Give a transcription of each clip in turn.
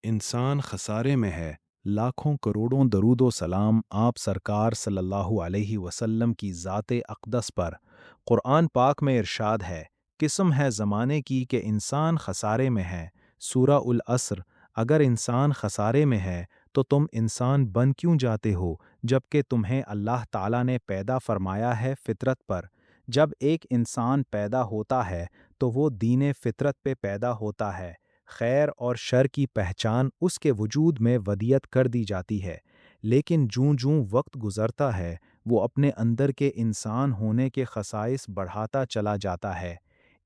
इंसान खसारे में है। लाखों करोड़ों दरूद व सलाम आप सरकार सल्लल्लाहु अलैहि वसल्लम की ज़ात अक़दस पर। क़ुरआन पाक में इरशाद है, किस्म है ज़माने की कि इंसान खसारे में है। सूरा उल अस्र। अगर इंसान खसारे में है तो तुम इंसान बन क्यों जाते हो, जबकि तुम्हें अल्लाह ताला ने पैदा फरमाया है फ़ितरत पर। जब एक इंसान पैदा होता है तो वो दीन फ़ितरत पे पैदा होता है। खैर और शर की पहचान उसके वजूद में वदियत कर दी जाती है, लेकिन जूं-जूं वक्त गुज़रता है वो अपने अंदर के इंसान होने के ख़साइस बढ़ाता चला जाता है।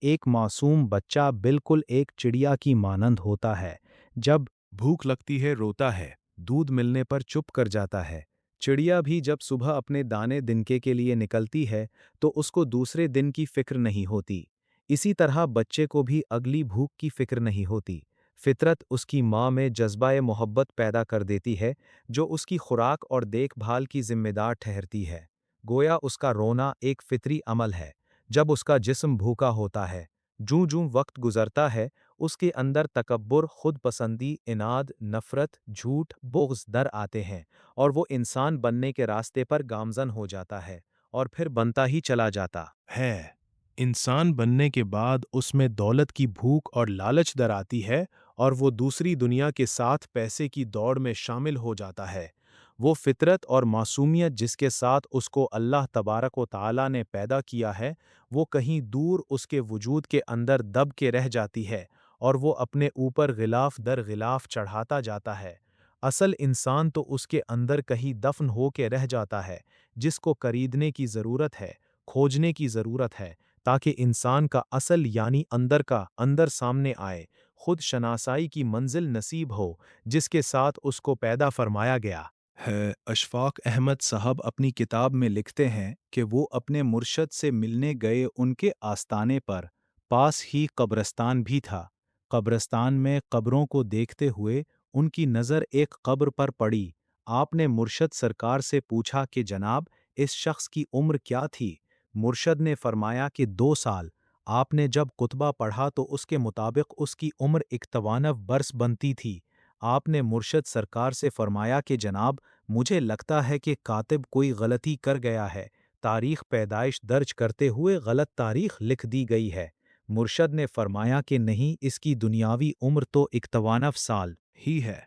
एक मासूम बच्चा बिल्कुल एक चिड़िया की मानंद होता है। जब भूख लगती है रोता है, दूध मिलने पर चुप कर जाता है। चिड़िया भी जब सुबह अपने दाने दिनके के लिए निकलती है तो उसको दूसरे दिन की फ़िक्र नहीं होती। इसी तरह बच्चे को भी अगली भूख की फ़िक्र नहीं होती। फ़ितरत उसकी माँ में जज़्बा-ए मोहब्बत पैदा कर देती है, जो उसकी खुराक और देखभाल की ज़िम्मेदार ठहरती है। गोया उसका रोना एक फ़ितरी अमल है, जब उसका जिस्म भूखा होता है। जूं-जूं वक्त गुज़रता है, उसके अंदर तकब्बुर, खुदपसंदी, इनाद, नफ़रत, झूठ, बुग़्ज़ दर आते हैं और वो इंसान बनने के रास्ते पर गामज़न हो जाता है और फिर बनता ही चला जाता है। इंसान बनने के बाद उसमें दौलत की भूख और लालच दर आती है और वो दूसरी दुनिया के साथ पैसे की दौड़ में शामिल हो जाता है। वो फ़ितरत और मासूमियत जिसके साथ उसको अल्लाह तबारक व तआला ने पैदा किया है, वो कहीं दूर उसके वजूद के अंदर दब के रह जाती है और वो अपने ऊपर ग़िलाफ़ दर ग़िलाफ़ चढ़ाता जाता है। असल इंसान तो उसके अंदर कहीं दफ़न हो के रह जाता है, जिसको खरीदने की ज़रूरत है, खोजने की ज़रूरत है, ताकि इंसान का असल यानी अंदर का अंदर सामने आए, खुद शनासाई की मंजिल नसीब हो, जिसके साथ उसको पैदा फरमाया गया है। अशफाक अहमद साहब अपनी किताब में लिखते हैं कि वो अपने मुर्शद से मिलने गए, उनके आस्ताने पर पास ही कब्रस्तान भी था। कब्रस्तान में कब्रों को देखते हुए उनकी नज़र एक कब्र पर पड़ी। आपने मुर्शद सरकार से पूछा कि जनाब, इस शख्स की उम्र क्या थी? मुर्शद ने फरमाया कि 2 साल। आपने जब कुतबा पढ़ा तो उसके मुताबिक उसकी उम्र 51 बरस बनती थी। आपने मुर्शद सरकार से फरमाया कि जनाब, मुझे लगता है कि कातिब कोई गलती कर गया है, तारीख पैदाइश दर्ज करते हुए गलत तारीख लिख दी गई है। मुर्शद ने फरमाया कि नहीं, इसकी दुनियावी उम्र तो 51 साल ही है,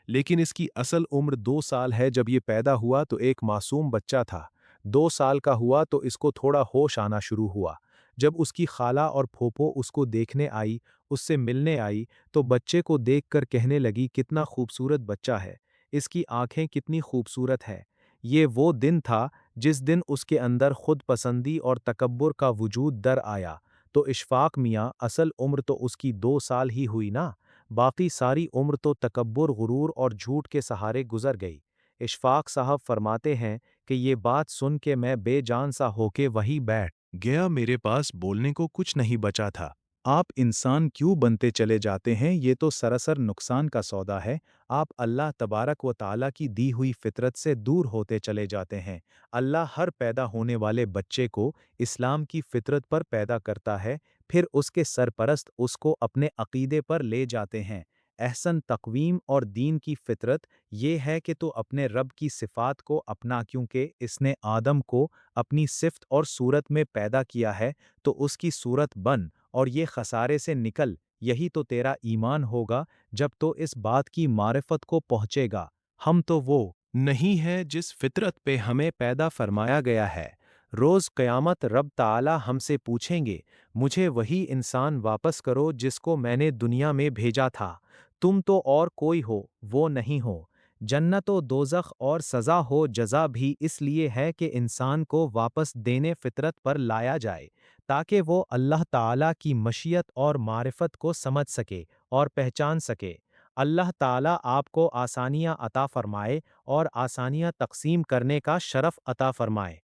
लेकिन इसकी असल उम्र 2 साल है। जब ये पैदा हुआ तो एक मासूम बच्चा था। 2 साल का हुआ तो इसको थोड़ा होश आना शुरू हुआ। जब उसकी खाला और फूफो उसको देखने आई, उससे मिलने आई, तो बच्चे को देखकर कहने लगी, कितना खूबसूरत बच्चा है, इसकी आंखें कितनी खूबसूरत है। ये वो दिन था जिस दिन उसके अंदर खुद पसंदी और तकब्बुर का वजूद दर आया। तो इशफाक मियाँ, असल उम्र तो उसकी 2 साल ही हुई ना, बाकी सारी उम्र तो तकब्बुर, गुरूर और झूठ के सहारे गुजर गई। इशफाक साहब फरमाते हैं कि ये बात सुन के मैं बेजान सा होके वहीं बैठ गया, मेरे पास बोलने को कुछ नहीं बचा था। आप इंसान क्यों बनते चले जाते हैं, ये तो सरासर नुकसान का सौदा है। आप अल्लाह तबारक व ताला की दी हुई फितरत से दूर होते चले जाते हैं। अल्लाह हर पैदा होने वाले बच्चे को इस्लाम की फितरत पर पैदा करता है, फिर उसके सरपरस्त उसको अपने अकीदे पर ले जाते हैं। एहसन तक़वीम और दीन की फितरत ये है कि तो अपने रब की सिफ़ात को अपना, क्योंकि इसने आदम को अपनी सिफ़त और सूरत में पैदा किया है, तो उसकी सूरत बन और ये खसारे से निकल। यही तो तेरा ईमान होगा जब तो इस बात की मारिफत को पहुँचेगा। हम तो वो नहीं है जिस फितरत पे हमें पैदा फरमाया गया है। रोज़ क़यामत रब ताला हमसे पूछेंगे, मुझे वही इंसान वापस करो जिसको मैंने दुनिया में भेजा था। तुम तो और कोई हो, वो नहीं हो। जन्नत व दोज़ख और सज़ा हो जज़ा भी इसलिए है कि इंसान को वापस देने फितरत पर लाया जाए, ताकि वो अल्लाह ताला की मशीयत और मारिफत को समझ सके और पहचान सके। अल्लाह ताला आपको आसानियाँ अता फरमाए और आसानियाँ तक़सीम करने का शरफ़ अता फरमाए।